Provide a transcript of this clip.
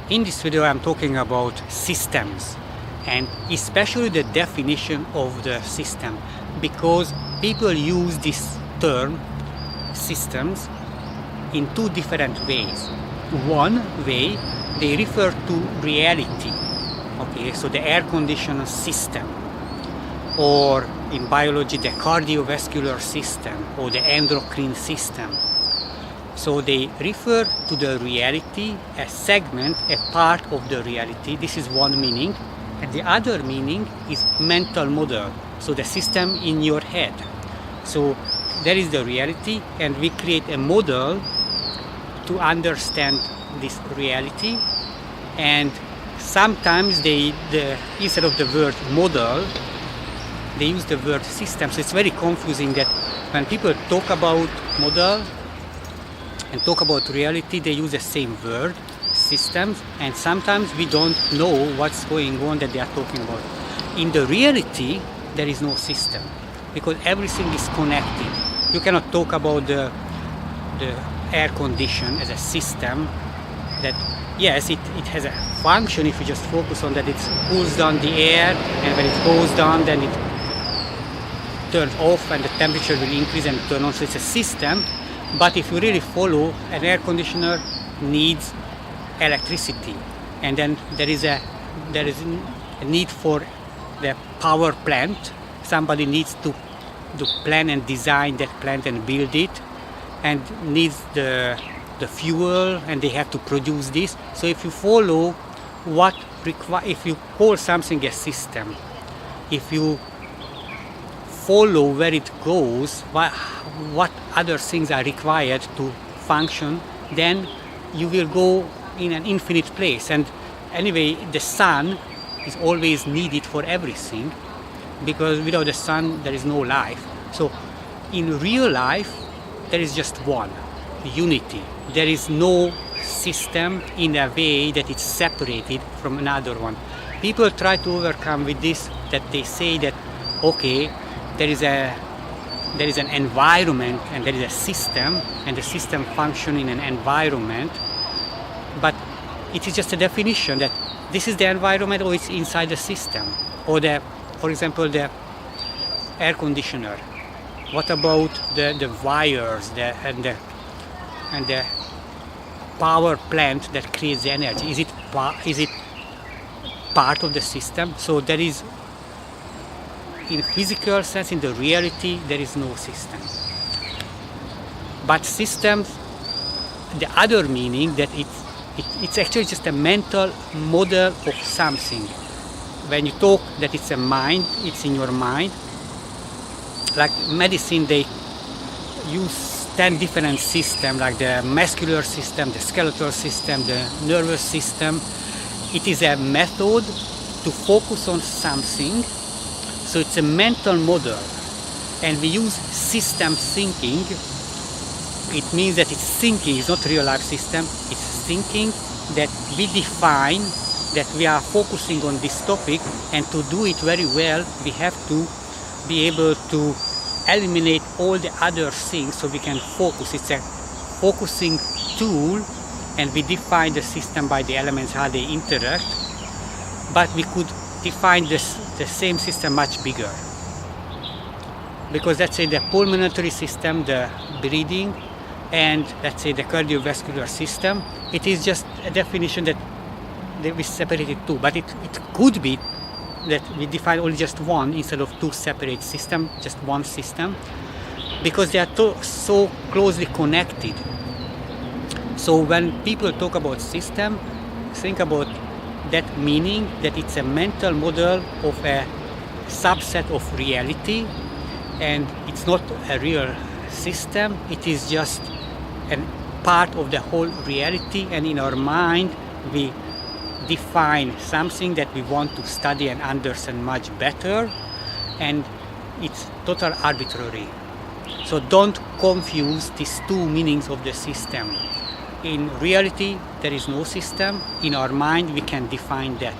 In this video I'm talking about systems, and especially the definition of the system, because people use this term systems in two different ways. One way, they refer to reality, okay, so the air conditioner system, or in biology the cardio-vascular system or the endocrine system. So they refer to the reality, a segment, a part of the reality. This is one meaning. And the other meaning is mental model, so the system in your head. So there is the reality, and we create a model to understand this reality. And sometimes instead of the word model, they use the word system. So it's very confusing that when people talk about model and talk about reality, they use the same word, systems, and sometimes we don't know what's going on that they are talking about. In the reality, there is no system, because everything is connected. You cannot talk about the air condition as a system, that yes, it has a function if you just focus on that. It cools down the air, and when it goes down, then it turns off and the temperature will increase and turn on. So it's a system. But if you really follow, an air conditioner needs electricity, and then there is a need for the power plant. Somebody needs to plan and design that plant and build it, and needs the fuel, and they have to produce this. So if you follow if you call something a system, if you follow where it goes, what other things are required to function, then you will go in an infinite place. And anyway, the sun is always needed for everything, because without the sun there is no life. So in real life there is just one, unity. There is no system in a way that it's separated from another one. People try to overcome with this, that they say that okay, there is an environment and there is a system, and the system functions in an environment, but it is just a definition that this is the environment, or it's inside the system. Or for example, the air conditioner. What about the wires and the power plant that creates the energy? Is it part of the system? So there is, in physical sense, in the reality, there is no system. But systems, the other meaning, that it's actually just a mental model of something. When you talk that it's a mind, it's in your mind. Like medicine, they use 10 different systems, like the muscular system, the skeletal system, the nervous system. It is a method to focus on something. So it's a mental model, and we use system thinking. It means that it's thinking, it's not real life system, it's thinking that we define that we are focusing on this topic, and to do it very well we have to be able to eliminate all the other things so we can focus. It's a focusing tool, and we define the system by the elements, how they interact, but we could define the same system much bigger, because let's say the pulmonary system, the breathing, and let's say the cardiovascular system, it is just a definition that we separated two, but it could be that we define only just one instead of two separate systems, just one system, because they are so closely connected. So when people talk about system, think about that meaning, that it's a mental model of a subset of reality, and it's not a real system. It is just a part of the whole reality, and in our mind we define something that we want to study and understand much better, and it's total arbitrary. So don't confuse these two meanings of the system. In reality, there is no system. In our mind, we can define that.